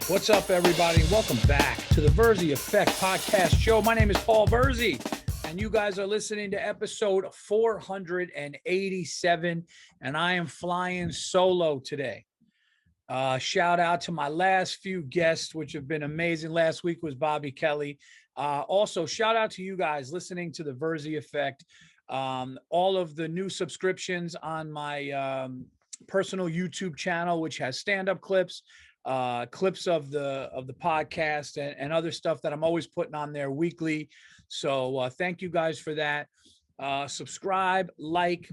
What's up, everybody? Welcome back to the Virzi Effect podcast show. My name is Paul Virzi, and you guys are listening to episode 487, and I am flying solo today. Shout out to my last few guests, which have been amazing. Last week was Bobby Kelly. Also, shout out to you guys listening to the Virzi Effect. All of the new subscriptions on my personal YouTube channel, which has stand-up clips, clips of the podcast and other stuff that I'm always putting on there weekly. So thank you guys for that. Subscribe, like,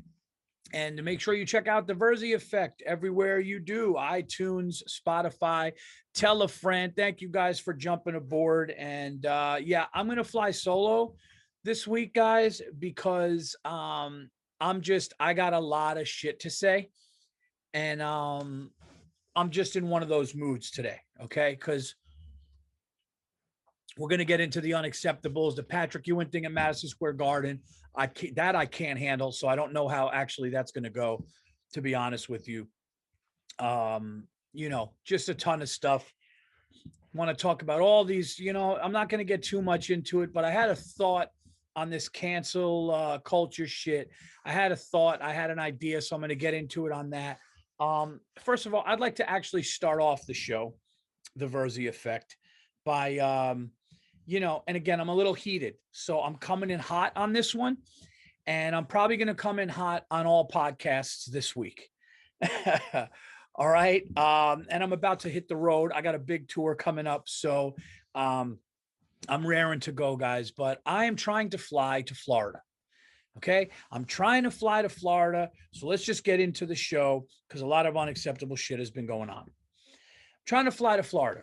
and make sure you check out the Virzi Effect everywhere you do: iTunes, Spotify. Tell a friend. Thank you guys for jumping aboard. And yeah, I'm gonna fly solo this week, guys, because I got a lot of shit to say, and I'm just in one of those moods today. Okay, because we're going to get into the unacceptables, the Patrick Ewing thing at Madison Square Garden. I can't handle, so I don't know how actually that's going to go, to be honest with you. Just a ton of stuff. Want to talk about all these, I'm not going to get too much into it, but I had a thought on this cancel culture shit. I had an idea, so I'm going to get into it on that. First of all, I'd like to actually start off the show, the Virzi Effect, by and again, I'm a little heated, so I'm coming in hot on this one, and I'm probably going to come in hot on all podcasts this week. All right. And I'm about to hit the road. I got a big tour coming up, so I'm raring to go, guys, but I am trying to fly to Florida. Okay. I'm trying to fly to Florida. So let's just get into the show, because a lot of unacceptable shit has been going on. I'm trying to fly to Florida.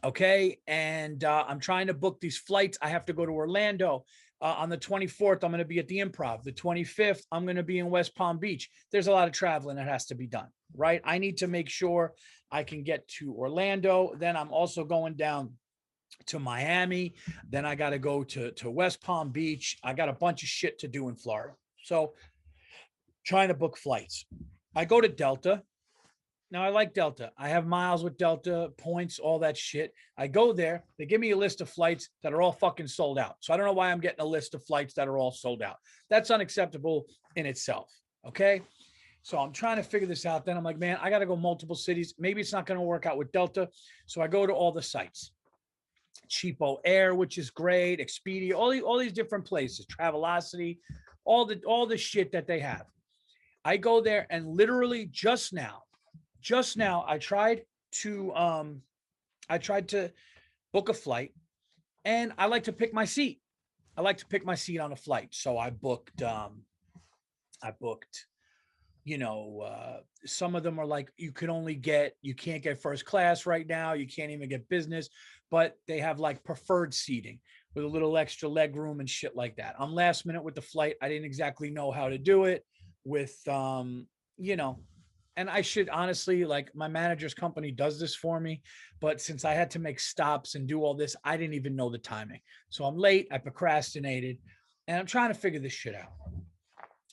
Okay. And I'm trying to book these flights. I have to go to Orlando on the 24th. I'm going to be at the Improv. The 25th, I'm going to be in West Palm Beach. There's a lot of traveling that has to be done, right? I need to make sure I can get to Orlando. Then I'm also going down to Miami. Then I got to go to West Palm Beach. I got a bunch of shit to do in Florida. So trying to book flights. I go to Delta. Now, I like Delta. I have miles with Delta, points, all that shit. I go there. They give me a list of flights that are all fucking sold out. So I don't know why I'm getting a list of flights that are all sold out. That's unacceptable in itself. Okay. So I'm trying to figure this out. Then I'm like, man, I got to go multiple cities. Maybe it's not going to work out with Delta. So I go to all the sites. Cheapo Air, which is great, Expedia, all these different places, Travelocity, all the shit that they have. I go there, and literally just now I tried to book a flight, and I like to pick my seat. I like to pick my seat on a flight. So I booked some of them are like, you can't get first class right now. You can't even get business, but they have like preferred seating with a little extra leg room and shit like that. I'm last minute with the flight. I didn't exactly know how to do it with, and I should honestly, like, my manager's company does this for me, but since I had to make stops and do all this, I didn't even know the timing. So I'm late. I procrastinated, and I'm trying to figure this shit out.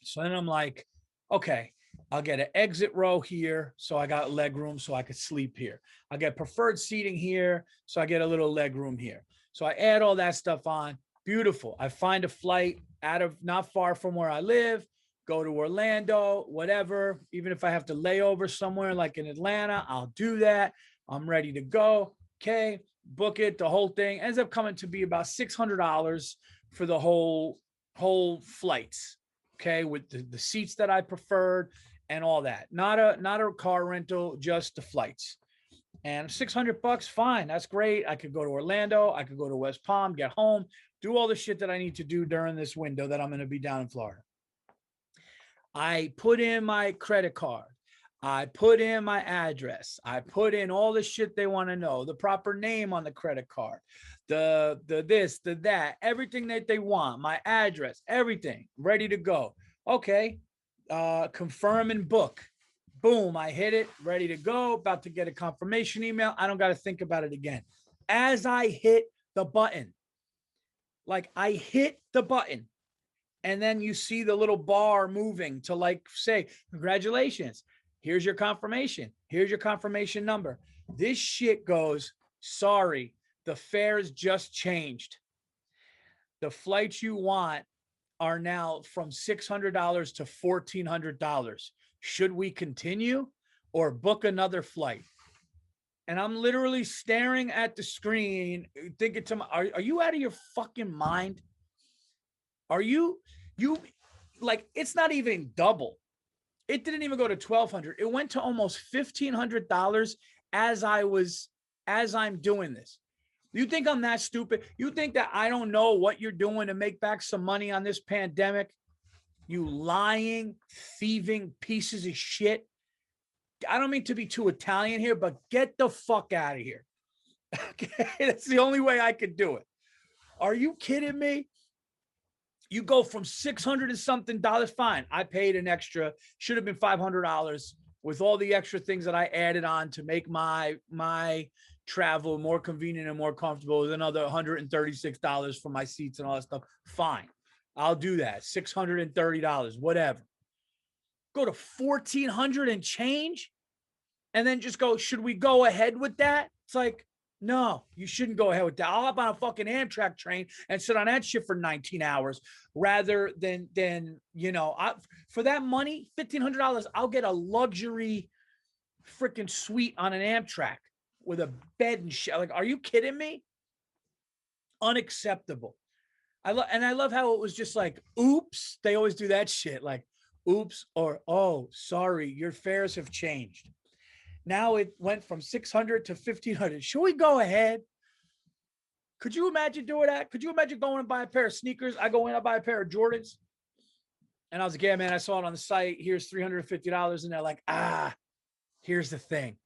So then I'm like, okay, I'll get an exit row here, so I got leg room so I could sleep here. I get preferred seating here, so I get a little leg room here. So I add all that stuff on. Beautiful. I find a flight out of not far from where I live, go to Orlando, whatever. Even if I have to lay over somewhere like in Atlanta, I'll do that. I'm ready to go. Okay, book it. The whole thing ends up coming to be about $600 for the whole flights. Okay, with the seats that I preferred and all that. Not a car rental, just the flights. And $600, fine. That's great. I could go to Orlando. I could go to West Palm, get home, do all the shit that I need to do during this window that I'm going to be down in Florida. I put in my credit card. I put in my address. I put in all the shit they want to know, the proper name on the credit card, the this, the that, everything that they want, my address, everything ready to go. Okay. Confirm and book. Boom. I hit it, ready to go, about to get a confirmation email. I don't got to think about it again. As I hit the button, and then you see the little bar moving to like say, congratulations. Here's your confirmation. Here's your confirmation number. This shit goes, sorry, the fares just changed. The flights you want are now from $600 to $1,400. Should we continue or book another flight? And I'm literally staring at the screen, thinking to myself, are you out of your fucking mind? Are you like, it's not even double. It didn't even go to $1,200. It went to almost $1,500 as I'm doing this. You think I'm that stupid? You think that I don't know what you're doing to make back some money on this pandemic? You lying, thieving pieces of shit. I don't mean to be too Italian here, but get the fuck out of here. Okay, that's the only way I could do it. Are you kidding me? You go from $600 and something dollars. Fine, I paid an extra. Should have been $500 with all the extra things that I added on to make my travel more convenient and more comfortable. With another $136 for my seats and all that stuff. Fine, I'll do that. $630, whatever. Go to $1,400 and change, and then just go, should we go ahead with that? It's like, no, you shouldn't go ahead with that. I'll hop on a fucking Amtrak train and sit on that shit for 19 hours rather than for that money, $1,500, I'll get a luxury freaking suite on an Amtrak with a bed and shit. Like, are you kidding me? Unacceptable. I love how it was just like, oops. They always do that shit. Like, oops, or, oh, sorry, your fares have changed. Now it went from $600 to $1,500. Should we go ahead? Could you imagine doing that? Could you imagine going and buy a pair of sneakers? I go in, I buy a pair of Jordans. And I was like, yeah, man, I saw it on the site. Here's $350. And they're like, here's the thing.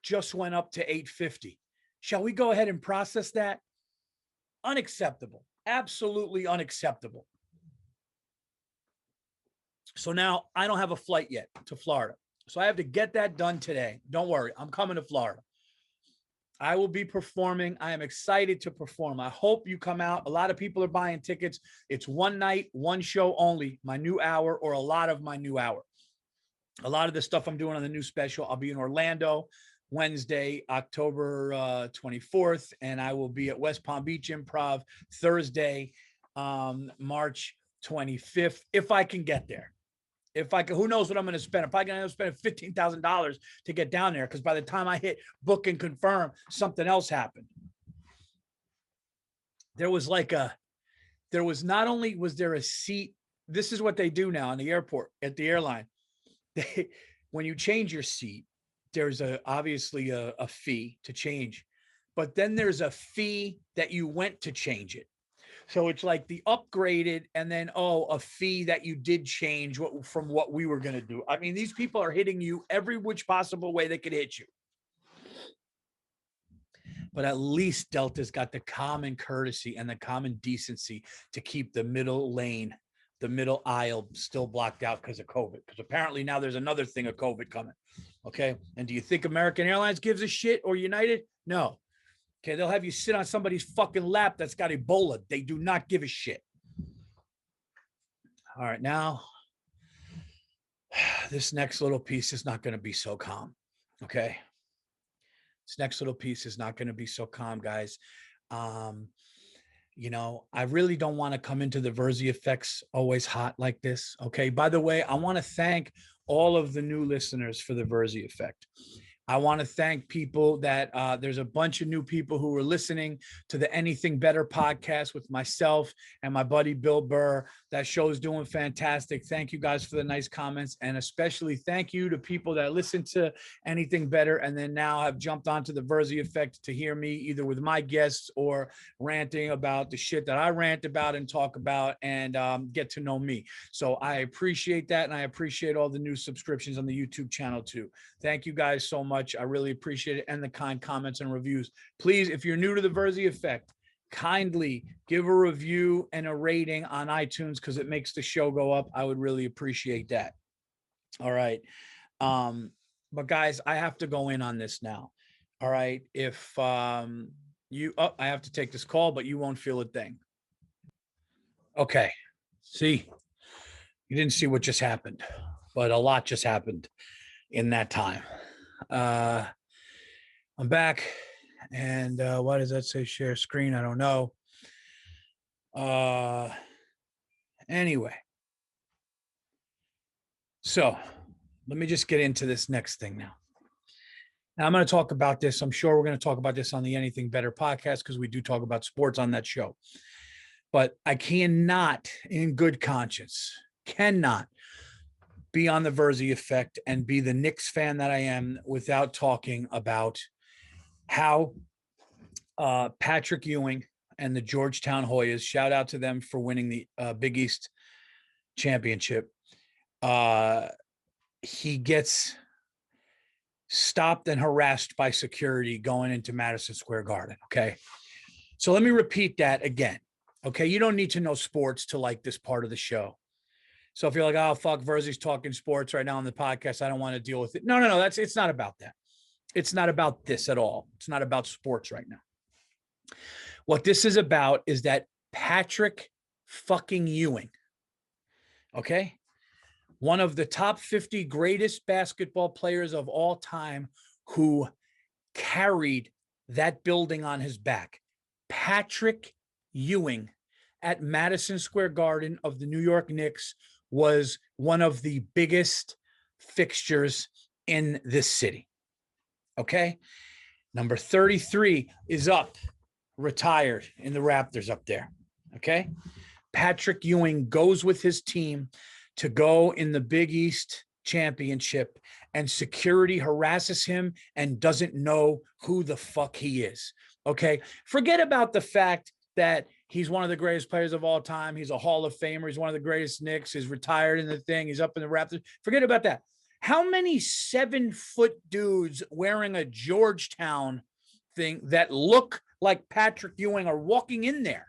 Just went up to $850. Shall we go ahead and process that? Unacceptable. Absolutely unacceptable. So now I don't have a flight yet to Florida. So I have to get that done today. Don't worry, I'm coming to Florida. I will be performing. I am excited to perform. I hope you come out. A lot of people are buying tickets. It's one night, one show only, my new hour, or a lot of my new hour. A lot of the stuff I'm doing on the new special, I'll be in Orlando Wednesday, October 24th, and I will be at West Palm Beach Improv Thursday, March 25th, if I can get there. If I can, who knows what I'm going to spend? If I can spend $15,000 to get down there, because by the time I hit book and confirm, something else happened. There was not only was there a seat. This is what they do now in the airport, at the airline. When you change your seat, there's obviously a fee to change, but then there's a fee that you went to change it. So it's like the upgraded and then, a fee that you did change from what we were going to do. I mean, these people are hitting you every which possible way they could hit you. But at least Delta's got the common courtesy and the common decency to keep the middle lane, the middle aisle still blocked out because of COVID. Because apparently now there's another thing of COVID coming. Okay. And do you think American Airlines gives a shit, or United? No. Okay, they'll have you sit on somebody's fucking lap that's got Ebola. They do not give a shit. All right, now, this next little piece is not going to be so calm, okay? This next little piece is not going to be so calm, guys. I really don't want to come into the Virzi effects always hot like this, okay? By the way, I want to thank all of the new listeners for the Virzi effect. I want to thank people that there's a bunch of new people who were listening to the Anything Better podcast with myself and my buddy Bill Burr. That show is doing fantastic. Thank you guys for the nice comments. And especially thank you to people that listen to Anything Better and then now have jumped onto the Virzi effect to hear me either with my guests or ranting about the shit that I rant about and talk about and get to know me. So I appreciate that. And I appreciate all the new subscriptions on the YouTube channel too. Thank you guys so much. I really appreciate it. And the kind comments and reviews. Please, if you're new to the Virzi effect, kindly give a review and a rating on iTunes because it makes the show go up. I would really appreciate that. All right. But guys, I have to go in on this now. All right. If I have to take this call, but you won't feel a thing. Okay. See, you didn't see what just happened, but a lot just happened in that time. I'm back. And why does that say share screen? I don't know. Anyway. So let me just get into this next thing now. Now, I'm going to talk about this. I'm sure we're going to talk about this on the Anything Better podcast because we do talk about sports on that show. But I cannot, in good conscience, cannot be on the Virzi effect and be the Knicks fan that I am without talking about how Patrick Ewing and the Georgetown Hoyas, shout out to them for winning the Big East championship. He gets stopped and harassed by security going into Madison Square Garden. Okay. So let me repeat that again. Okay. You don't need to know sports to like this part of the show. So if you're like, oh, fuck, Virzi's talking sports right now on the podcast, I don't want to deal with it. No. It's not about that. It's not about this at all. It's not about sports right now. What this is about is that Patrick fucking Ewing, okay, one of the top 50 greatest basketball players of all time who carried that building on his back, Patrick Ewing at Madison Square Garden of the New York Knicks was one of the biggest fixtures in this city. Okay. Number 33 is up, retired in the Raptors up there. Okay. Patrick Ewing goes with his team to go in the Big East championship, and security harasses him and doesn't know who the fuck he is. Okay. Forget about the fact that he's one of the greatest players of all time. He's a Hall of Famer. He's one of the greatest Knicks. He's retired in the thing. He's up in the Raptors. Forget about that. How many 7-foot dudes wearing a Georgetown thing that look like Patrick Ewing are walking in there?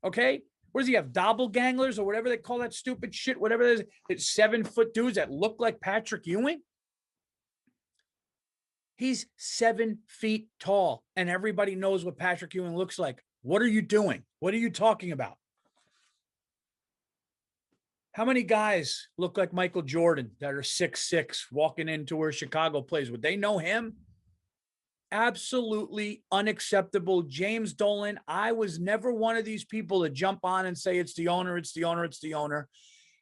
Okay. What does he have? Doppelgangers or whatever they call that stupid shit, whatever it is. It's 7-foot dudes that look like Patrick Ewing. He's 7 feet tall, and everybody knows what Patrick Ewing looks like. What are you doing? What are you talking about? How many guys look like Michael Jordan that are 6'6", walking into where Chicago plays? Would they know him? Absolutely unacceptable. James Dolan, I was never one of these people to jump on and say it's the owner, it's the owner, it's the owner.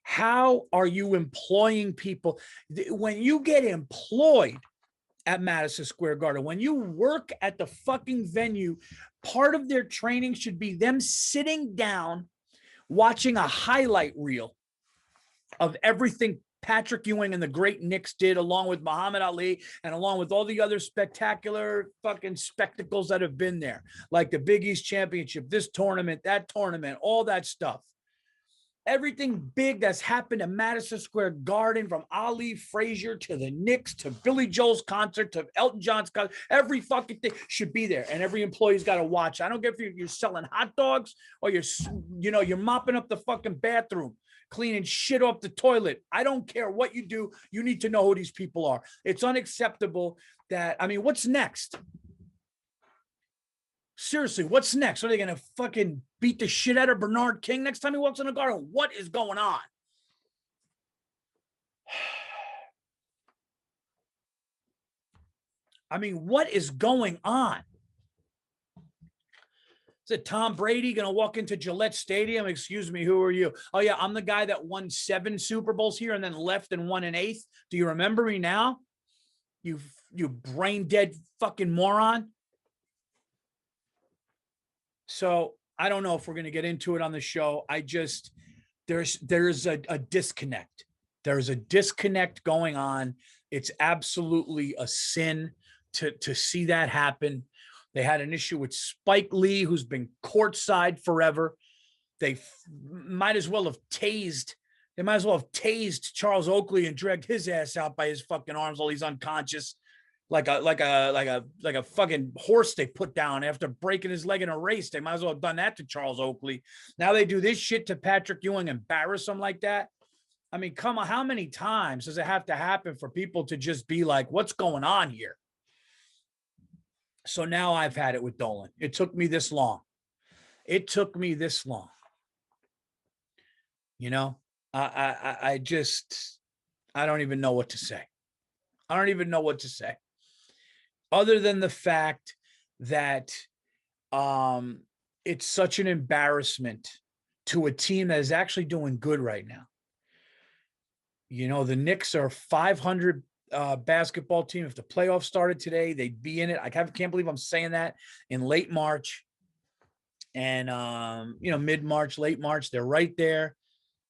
How are you employing people? When you get employed at Madison Square Garden, when you work at the fucking venue, part of their training should be them sitting down, watching a highlight reel of everything Patrick Ewing and the great Knicks did, along with Muhammad Ali and along with all the other spectacular fucking spectacles that have been there, like the Big East Championship, this tournament, that tournament, all that stuff. Everything big that's happened at Madison Square Garden, from Ali Frazier to the Knicks to Billy Joel's concert to Elton John's concert, every fucking thing should be there, and every employee's got to watch. I don't care if you're selling hot dogs or you're mopping up the fucking bathroom, cleaning shit off the toilet. I don't care what you do. You need to know who these people are. It's unacceptable that, I mean, what's next? Seriously, what's next? Are they going to fucking beat the shit out of Bernard King next time he walks in the garden? What is going on? I mean, what is going on? Is it Tom Brady going to walk into Gillette Stadium? Excuse me, who are you? Oh, yeah, I'm the guy that won 7 Super Bowls here and then left and won an 8th. Do you remember me now? You brain dead fucking moron. So I don't know if we're going to get into it on the show. There's a disconnect. There's a disconnect going on. It's absolutely a sin to see that happen. They had an issue with Spike Lee, who's been courtside forever. They might as well have tased Charles Oakley and dragged his ass out by his fucking arms while he's unconscious, like a fucking horse they put down after breaking his leg in a race. They might as well have done that to Charles Oakley. Now they do this shit to Patrick Ewing, embarrass him like that. I mean, come on, how many times does it have to happen for people to just be like, what's going on here? So now I've had it with Dolan. It took me this long. You know, I don't even know what to say. other than the fact that it's such an embarrassment to a team that is actually doing good right now. You know, the Knicks are 500 basketball team. If the playoffs started today, they'd be in it. I can't believe I'm saying that in late March and, you know, mid-March, late March, they're right there.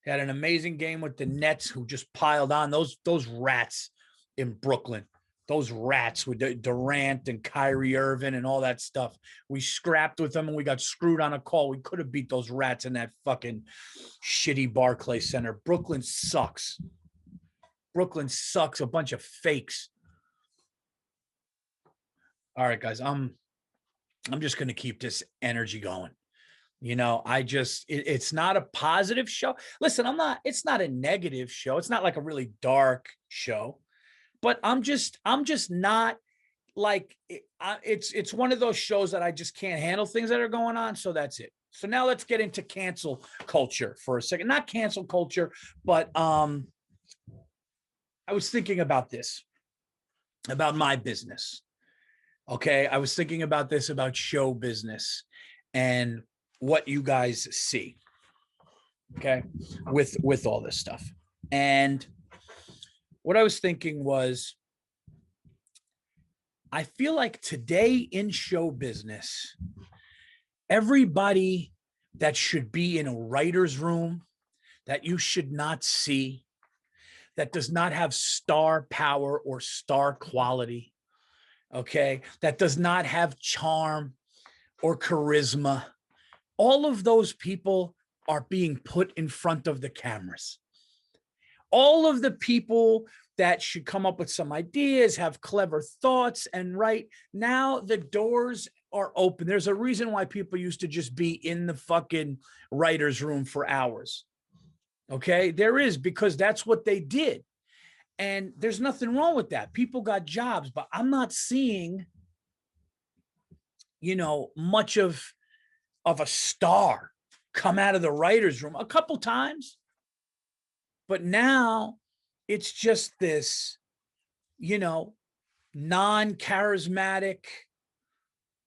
They had an amazing game with the Nets, who just piled on those rats in Brooklyn. Those rats with Durant and Kyrie Irving and all that stuff. We scrapped with them and we got screwed on a call. We could have beat those rats in that fucking shitty Barclays Center. Brooklyn sucks. Brooklyn sucks. A bunch of fakes. All right, guys. I'm just going to keep this energy going. You know, it's not a positive show. Listen, it's not a negative show. It's not like a really dark show. But I'm just not like it's one of those shows that I just can't handle things that are going on. So that's it. So now let's get into cancel culture for a second. Not cancel culture, but I was thinking about this, about my business. Okay, I was thinking about this, about show business and what you guys see. Okay, with all this stuff. And what I was thinking was, I feel like today in show business, everybody that should be in a writer's room that you should not see, that does not have star power or star quality, okay, that does not have charm or charisma, all of those people are being put in front of the cameras. All of the people that should come up with some ideas, have clever thoughts, and write, now the doors are open. There's a reason why people used to just be in the fucking writer's room for hours. Okay, there is, because that's what they did. And there's nothing wrong with that. People got jobs, but I'm not seeing, you know, much of a star come out of the writer's room. A couple times. But now it's just this, you know, non-charismatic,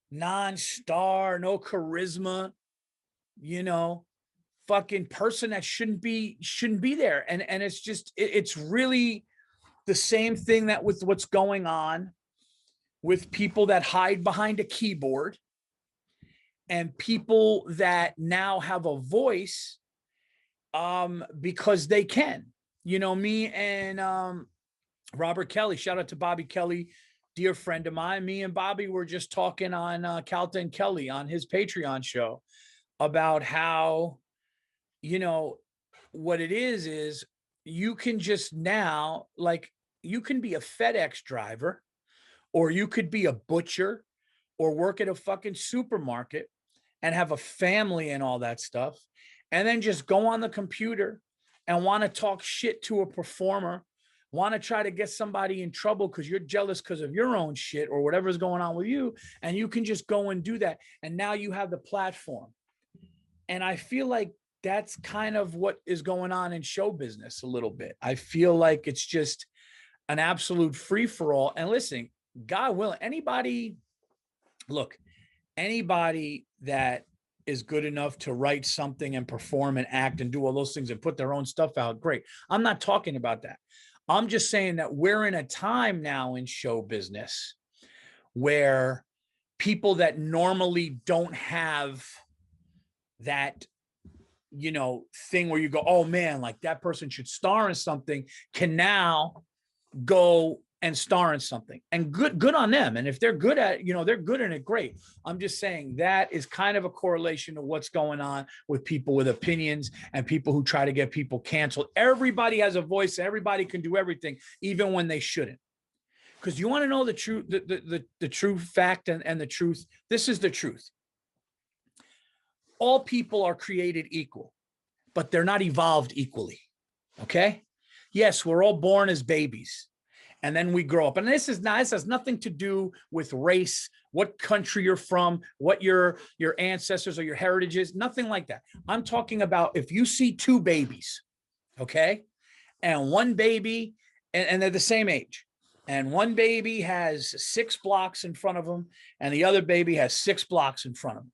non-star, no charisma, you know, fucking person that shouldn't be there. And it's just, it's really the same thing that with what's going on with people that hide behind a keyboard and people that now have a voice because they can. You know, me and Robert Kelly, shout out to Bobby Kelly, dear friend of mine. Me and Bobby were just talking on Calton Kelly on his Patreon show about how, you know, what it is you can just now, like, you can be a FedEx driver, or you could be a butcher, or work at a fucking supermarket and have a family and all that stuff, and then just go on the computer and want to talk shit to a performer, want to try to get somebody in trouble because you're jealous because of your own shit or whatever's going on with you. And you can just go and do that. And now you have the platform. And I feel like that's kind of what is going on in show business a little bit. I feel like it's just an absolute free for all. And listen, God willing, anybody that is good enough to write something and perform and act and do all those things and put their own stuff out, great. I'm not talking about that. I'm just saying that we're in a time now in show business where people that normally don't have that, you know, thing where you go, oh man, like that person should star in something, can now go and star in something. And good on them. And if they're good at, you know, they're good in it, great. I'm just saying that is kind of a correlation to what's going on with people with opinions and people who try to get people canceled. Everybody has a voice. Everybody can do everything, even when they shouldn't. Because you want to know the truth, the true fact and the truth. This is the truth. All people are created equal, but they're not evolved equally. Okay? Yes, we're all born as babies. And then we grow up. And this has nothing to do with race, what country you're from, what your ancestors or your heritage is, nothing like that. I'm talking about if you see two babies, okay, and one baby, and they're the same age, And one baby has 6 blocks in front of him, and the other baby has 6 blocks in front of him.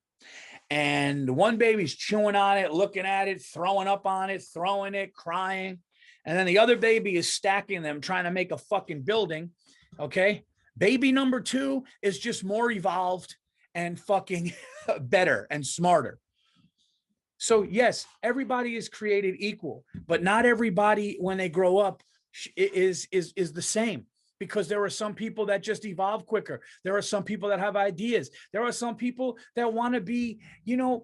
And one baby's chewing on it, looking at it, throwing up on it, throwing it, crying. And then the other baby is stacking them, trying to make a fucking building. Okay. Baby number 2 is just more evolved and fucking better and smarter. So yes, everybody is created equal, but not everybody when they grow up is the same. Because there are some people that just evolve quicker. There are some people that have ideas. There are some people that want to be,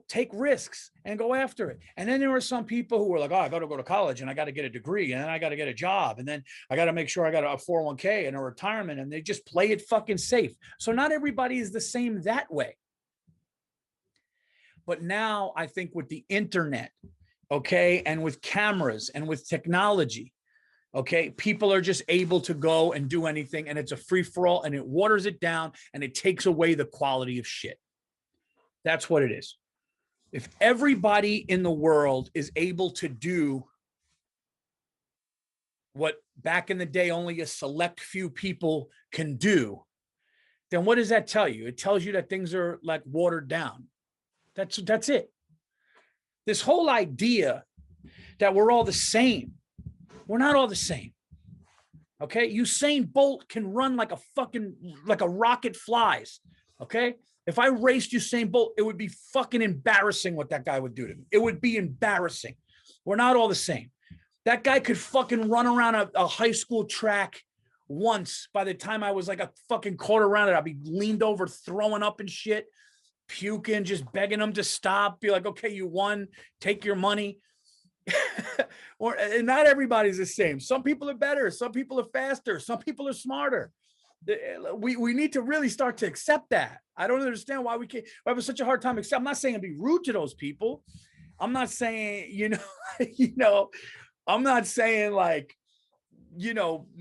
take risks and go after it. And then there are some people who are like, oh, I got to go to college and I got to get a degree and then I got to get a job. And then I got to make sure I got a 401k and a retirement, and they just play it fucking safe. So not everybody is the same that way. But now I think with the internet, okay, and with cameras and with technology, okay, people are just able to go and do anything, and it's a free for all, and it waters it down, and it takes away the quality of shit. That's what it is. If everybody in the world is able to do what back in the day only a select few people can do, then what does that tell you? It tells you that things are like watered down. That's it. This whole idea that we're all the same. We're not all the same. Okay. Usain Bolt can run like a rocket flies. Okay. If I raced Usain Bolt, it would be fucking embarrassing what that guy would do to me. It would be embarrassing. We're not all the same. That guy could fucking run around a high school track once. By the time I was like a fucking quarter around it, I'd be leaned over, throwing up and shit, puking, just begging him to stop. Be like, okay, you won. Take your money. And not everybody's the same. Some people are better. Some people are faster. Some people are smarter. We need to really start to accept that. I don't understand why we have such a hard time accepting. I'm not saying be rude to those people. I'm not saying, I'm not saying like,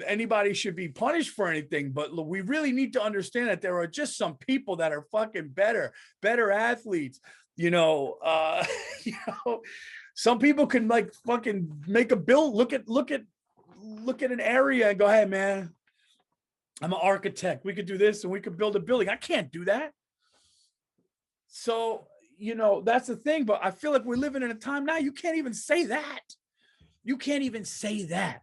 anybody should be punished for anything, but we really need to understand that there are just some people that are fucking better athletes, some people can like fucking make a build, look at an area and go, hey man, I'm an architect. We could do this and we could build a building. I can't do that. So, that's the thing. But I feel like we're living in a time now, you can't even say that. You can't even say that.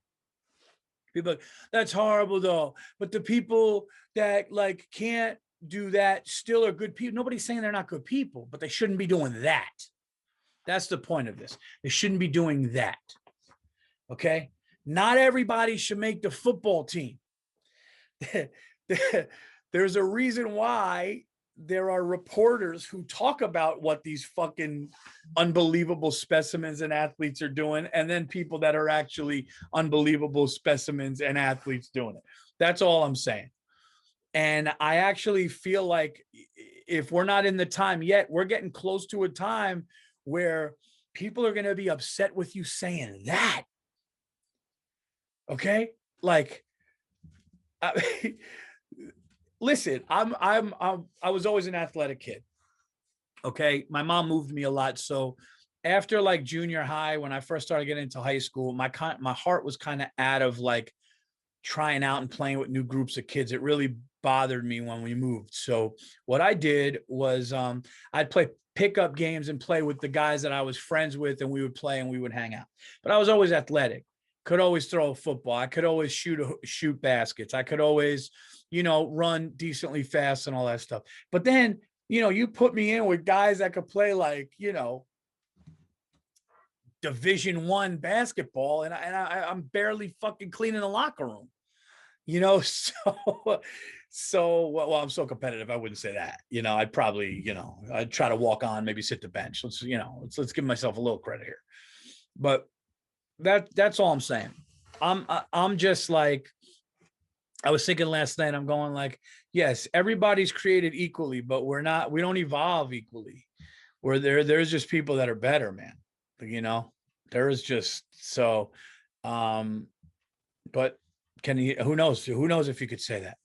People like, that's horrible though. But the people that like can't do that still are good people. Nobody's saying they're not good people, but they shouldn't be doing that. That's the point of this. They shouldn't be doing that. Okay. Not everybody should make the football team. There's a reason why there are reporters who talk about what these fucking unbelievable specimens and athletes are doing, and then people that are actually unbelievable specimens and athletes doing it. That's all I'm saying. And I actually feel like if we're not in the time yet, we're getting close to a time where people are going to be upset with you saying that. Okay. Like, listen, I was always an athletic kid. Okay. My mom moved me a lot. So after like junior high, when I first started getting into high school, my heart was kind of out of like trying out and playing with new groups of kids. It really bothered me when we moved. So what I did was I'd play pickup games and play with the guys that I was friends with, and we would play and we would hang out. But I was always athletic. Could always throw a football. I could always shoot baskets. I could always, run decently fast and all that stuff. But then, you put me in with guys that could play like, Division I basketball, and I'm barely fucking cleaning the locker room. So well, I'm so competitive. I wouldn't say that. I'd probably, I'd try to walk on, maybe sit the bench. Let's give myself a little credit here. But that's all I'm saying. I'm just like, I was thinking last night, I'm going like, yes, everybody's created equally, but we don't evolve equally. There's just people that are better, man. There is just so, but who knows if you could say that.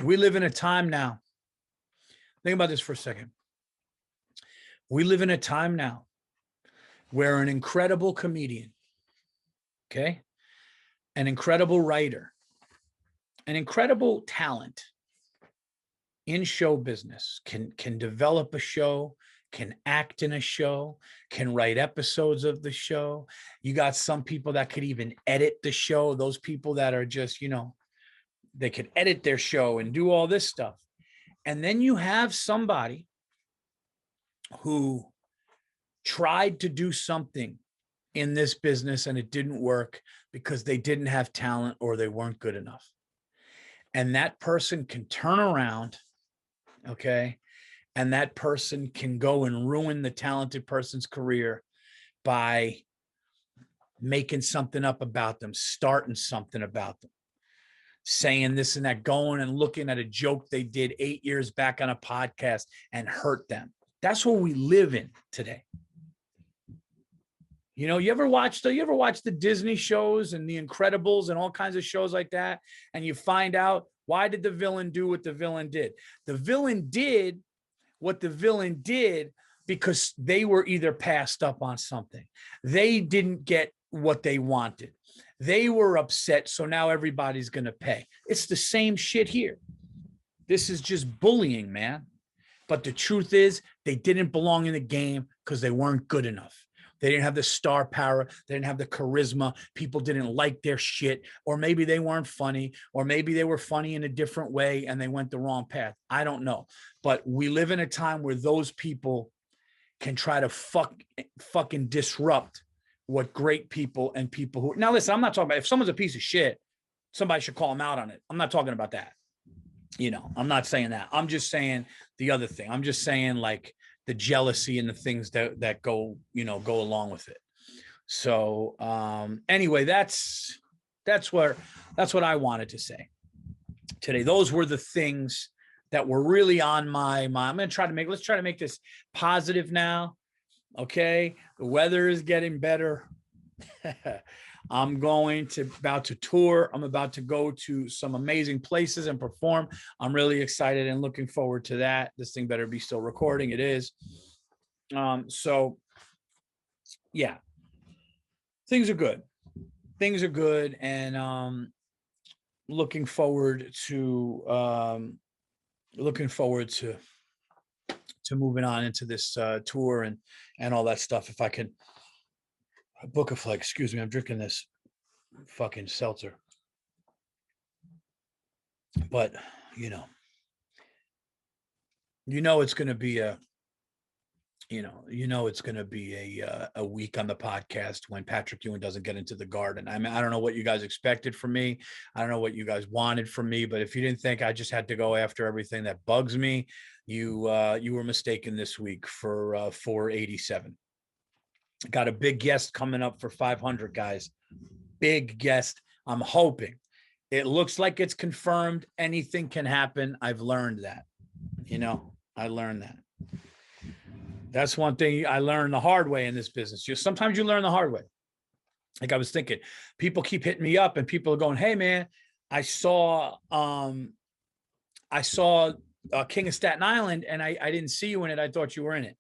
We live in a time now. Think about this for a second. We live in a time now where an incredible comedian, okay, an incredible writer, an incredible talent in show business, can develop a show, can act in a show, can write episodes of the show. You got some people that could even edit the show. Those people that are just, they could edit their show and do all this stuff. And then you have somebody who tried to do something in this business and it didn't work because they didn't have talent or they weren't good enough. And that person can turn around, okay? And that person can go and ruin the talented person's career by making something up about them, starting something about them, saying this and that, going and looking at a joke they did 8 years back on a podcast and hurt them. That's what we live in today. You ever watch the Disney shows and the Incredibles and all kinds of shows like that, and you find out, why did the villain do what the villain did? The villain did what the villain did because they were either passed up on something. They didn't get what they wanted. They were upset, so now everybody's going to pay. It's the same shit here. This is just bullying, man. But the truth is, they didn't belong in the game because they weren't good enough. They didn't have the star power. They didn't have the charisma. People didn't like their shit, or maybe they weren't funny, or maybe they were funny in a different way and they went the wrong path. I don't know. But we live in a time where those people can try to fucking disrupt what great people and people who, now listen, I'm not talking about, if someone's a piece of shit, somebody should call them out on it. I'm not talking about that. I'm not saying that. I'm just saying the other thing. I'm just saying like the jealousy and the things that go along with it. So anyway, that's what I wanted to say today. Those were the things that were really on my mind. Let's try to make this positive now. Okay. The weather is getting better. I'm about to tour. I'm about to go to some amazing places and perform. I'm really excited and looking forward to that. This thing better be still recording. It is. So yeah, things are good. And looking forward to moving on into this tour and all that stuff. If I can book a flight, excuse me, I'm drinking this fucking seltzer. But it's going to be a week on the podcast when Patrick Ewing doesn't get into the garden. I mean, I don't know what you guys expected from me. I don't know what you guys wanted from me, but if you didn't think I just had to go after everything that bugs me, you were mistaken this week for 487. Got a big guest coming up for 500, guys. Big guest. I'm hoping. It looks like it's confirmed. Anything can happen. I've learned that. I learned that. That's one thing I learned the hard way in this business. Sometimes you learn the hard way. Like I was thinking, people keep hitting me up and people are going, "Hey man, I saw King of Staten Island and I didn't see you in it. I thought you were in it."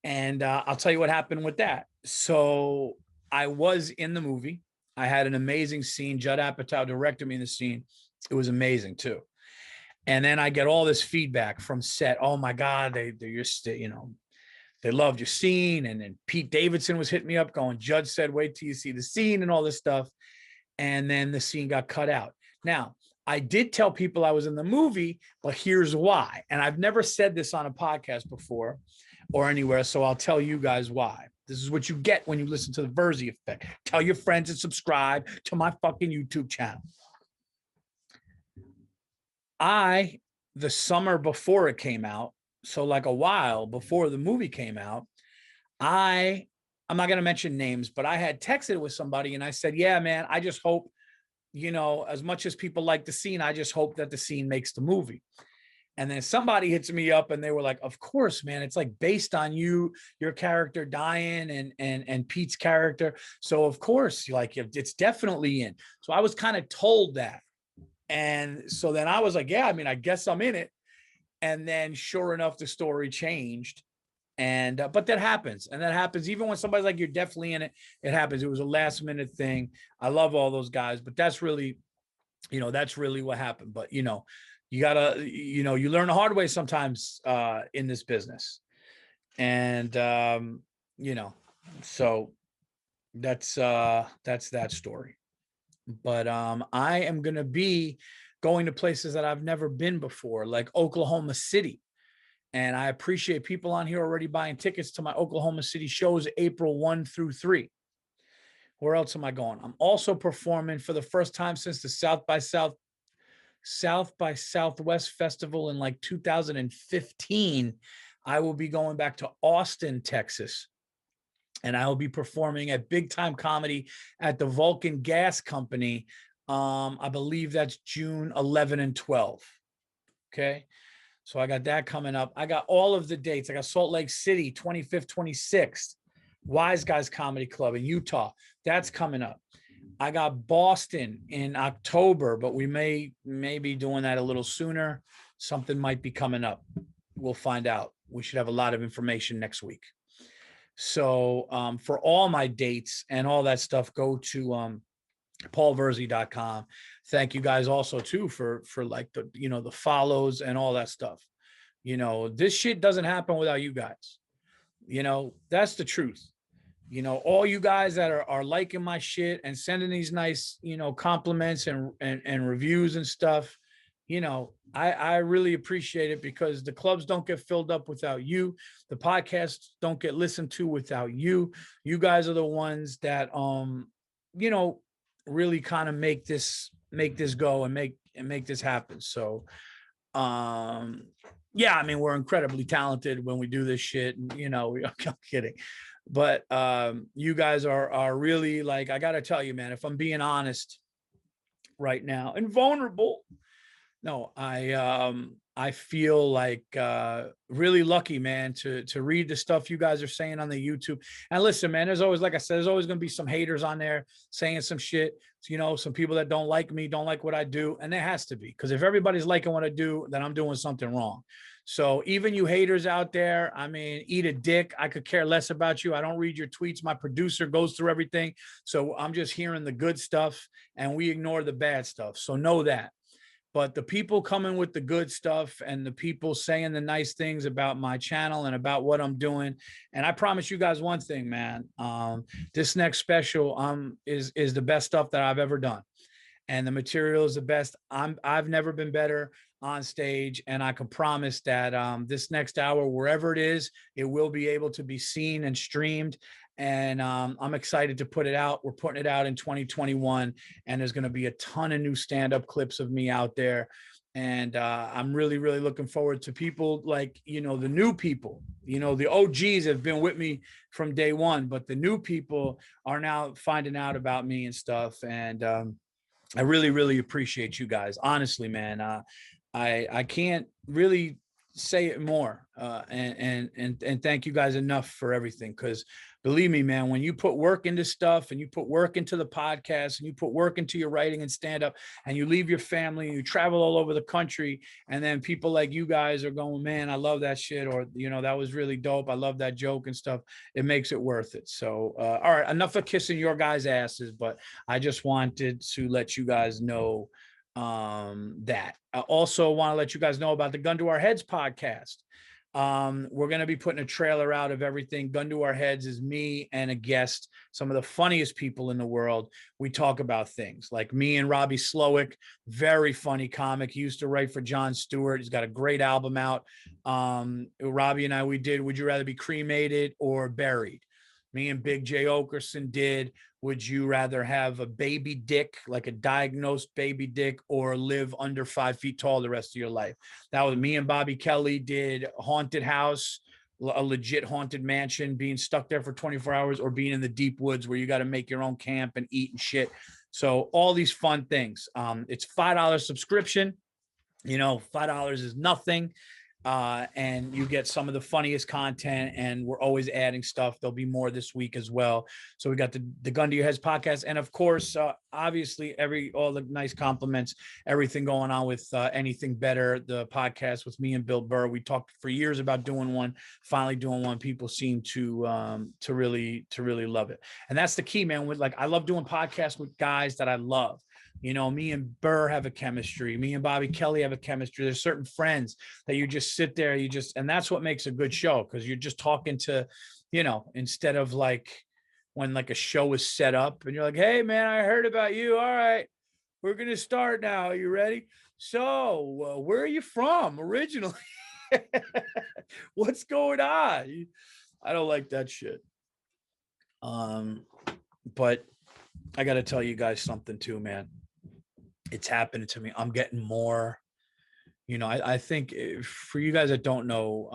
And I'll tell you what happened with that. So I was in the movie. I had an amazing scene. Judd Apatow directed me in the scene. It was amazing too. And then I get all this feedback from set. Oh my God, they loved your scene. And then Pete Davidson was hitting me up going, "Judd said, wait till you see the scene," and all this stuff. And then the scene got cut out. Now, I did tell people I was in the movie, but here's why. And I've never said this on a podcast before or anywhere, so I'll tell you guys why. This is what you get when you listen to the Virzi Effect. Tell your friends and subscribe to my fucking YouTube channel. The summer before it came out, so like a while before the movie came out, I'm not going to mention names, but I had texted with somebody and I said, "Yeah, man, I just hope, as much as people like the scene, I just hope that the scene makes the movie." And then somebody hits me up and they were like, "Of course, man, it's like based on your character dying and Pete's character. So of course, like it's definitely in." So I was kind of told that. And so then I was like, "Yeah, I mean, I guess I'm in it." And then sure enough, the story changed. And but that happens, and that happens even when somebody's like, you're definitely in it. It happens. It was a last minute thing. I love all those guys, but that's really, that's really what happened. But you gotta, you learn the hard way sometimes in this business. And so that's that story. But I am gonna be going to places that I've never been before, like Oklahoma City. And I appreciate people on here already buying tickets to my Oklahoma City shows, April 1 through 3. Where else am I going? I'm also performing for the first time since the South by Southwest Festival in like 2015. I will be going back to Austin, Texas. And I will be performing at Big Time Comedy at the Vulcan Gas Company. I believe that's June 11 and 12. Okay. So I got that coming up. I got all of the dates. I got Salt Lake City, 25th, 26th. Wise Guys Comedy Club in Utah. That's coming up. I got Boston in October, but we may be doing that a little sooner. Something might be coming up. We'll find out. We should have a lot of information next week. So for all my dates and all that stuff, go to paulvirzi.com. Thank you guys also too for like the the follows and all that stuff. This shit doesn't happen without you guys. That's the truth. All you guys that are liking my shit and sending these nice compliments and reviews and stuff. I really appreciate it, because the clubs don't get filled up without you. The podcasts don't get listened to without you. You guys are the ones that really kind of make this go and make this happen. So yeah, I mean, we're incredibly talented when we do this shit, and I'm kidding, but you guys are really, like, I gotta tell you, man, if I'm being honest right now and vulnerable, no, I feel like really lucky, man, to read the stuff you guys are saying on the YouTube. And listen, man, there's always, like I said, there's always going to be some haters on there saying some shit. Some people that don't like me, don't like what I do. And there has to be, because if everybody's liking what I do, then I'm doing something wrong. So even you haters out there, I mean, eat a dick. I could care less about you. I don't read your tweets. My producer goes through everything. So I'm just hearing the good stuff, and we ignore the bad stuff. So know that. But the people coming with the good stuff and the people saying the nice things about my channel and about what I'm doing. And I promise you guys one thing, man, this next special is the best stuff that I've ever done. And the material is the best. I've never been better on stage. And I can promise that this next hour, wherever it is, it will be able to be seen and streamed. And I'm excited to put it out. We're putting it out in 2021, and there's going to be a ton of new stand-up clips of me out there. And I'm really, really looking forward to people like, the new people. The OGs have been with me from day one, but the new people are now finding out about me and stuff. And I really, really appreciate you guys. Honestly, man, I can't really say it more. And thank you guys enough for everything, because believe me, man, when you put work into stuff, and you put work into the podcast, and you put work into your writing and stand up, and you leave your family and you travel all over the country, and then people like you guys are going, man, I love that shit, or that was really dope, I love that joke and stuff, it makes it worth it. So all right, enough of kissing your guys' asses, but I just wanted to let you guys know that. I also want to let you guys know about the Gun to Our Heads podcast. We're going to be putting a trailer out of everything. Gun to Our Heads is me and a guest, some of the funniest people in the world. We talk about things like me and Robbie Slowick, very funny comic. He used to write for Jon Stewart. He's got a great album out. Robbie and I, we did Would You Rather Be Cremated or Buried? Me and Big J. Okerson did Would You Rather Have a Baby Dick, like a diagnosed baby dick, or live under 5 feet tall the rest of your life? That was me and Bobby Kelly did Haunted House, a legit haunted mansion, being stuck there for 24 hours, or being in the deep woods where you got to make your own camp and eat and shit. So all these fun things. It's $5 subscription. $5 is nothing. And you get some of the funniest content, and we're always adding stuff. There'll be more this week as well. So we got the Gun to Your Heads podcast. And of course, obviously all the nice compliments, everything going on with Anything Better, the podcast with me and Bill Burr. We talked for years about doing one, finally doing one. People seem to really love it. And that's the key, man. With like, I love doing podcasts with guys that I love. You know, me and Burr have a chemistry. Me and Bobby Kelly have a chemistry. There's certain friends that you just sit there, and that's what makes a good show, because you're just talking to, you know, instead of like when like a show is set up and you're like, hey, man, I heard about you. All right, we're going to start now. Are you ready? So where are you from originally? What's going on? I don't like that shit. But I got to tell you guys something too, man. It's happening to me. I'm getting more, you know, I think for you guys that don't know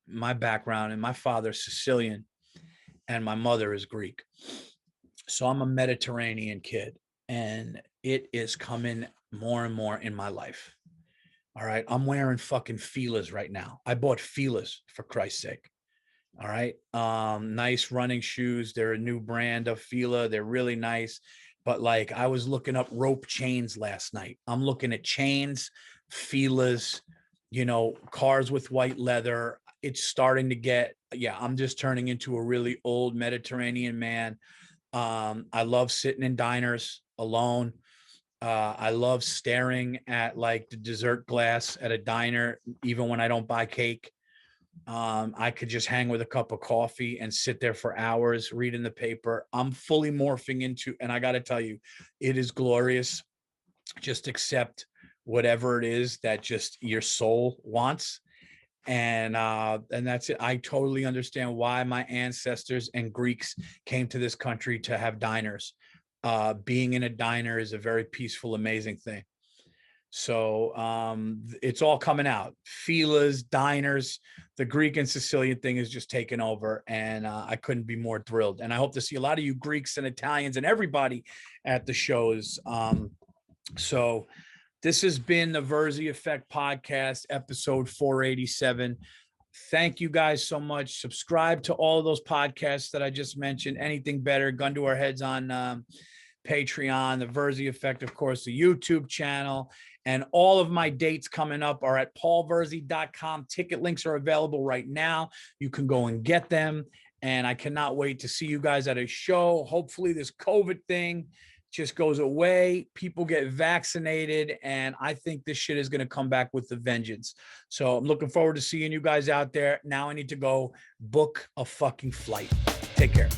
my background, and my father's Sicilian and my mother is Greek. So I'm a Mediterranean kid, and it is coming more and more in my life. All right. I'm wearing fucking Fila's right now. I bought Fila's, for Christ's sake. All right. Nice running shoes. They're a new brand of Fila. They're really nice. But like, I was looking up rope chains last night. I'm looking at chains, Fila's, you know, cars with white leather. It's starting to get, yeah, I'm just turning into a really old Mediterranean man. I love sitting in diners alone. I love staring at like the dessert glass at a diner, even when I don't buy cake. I could just hang with a cup of coffee and sit there for hours reading the paper. I'm fully morphing into, and I got to tell you, it is glorious. Just accept whatever it is that just your soul wants. And that's it. I totally understand why my ancestors and Greeks came to this country to have diners. Being in a diner is a very peaceful, amazing thing. So it's all coming out. Fila's, diners, the Greek and Sicilian thing is just taking over, and I couldn't be more thrilled. And I hope to see a lot of you Greeks and Italians and everybody at the shows. So this has been the Virzi Effect Podcast, episode 487. Thank you guys so much. Subscribe to all of those podcasts that I just mentioned. Anything Better, Gun to Our Heads on Patreon, the Virzi Effect, of course, the YouTube channel, and all of my dates coming up are at paulvirzi.com. Ticket links are available right now. You can go and get them. And I cannot wait to see you guys at a show. Hopefully this COVID thing just goes away. People get vaccinated. And I think this shit is going to come back with the vengeance. So I'm looking forward to seeing you guys out there. Now I need to go book a fucking flight. Take care.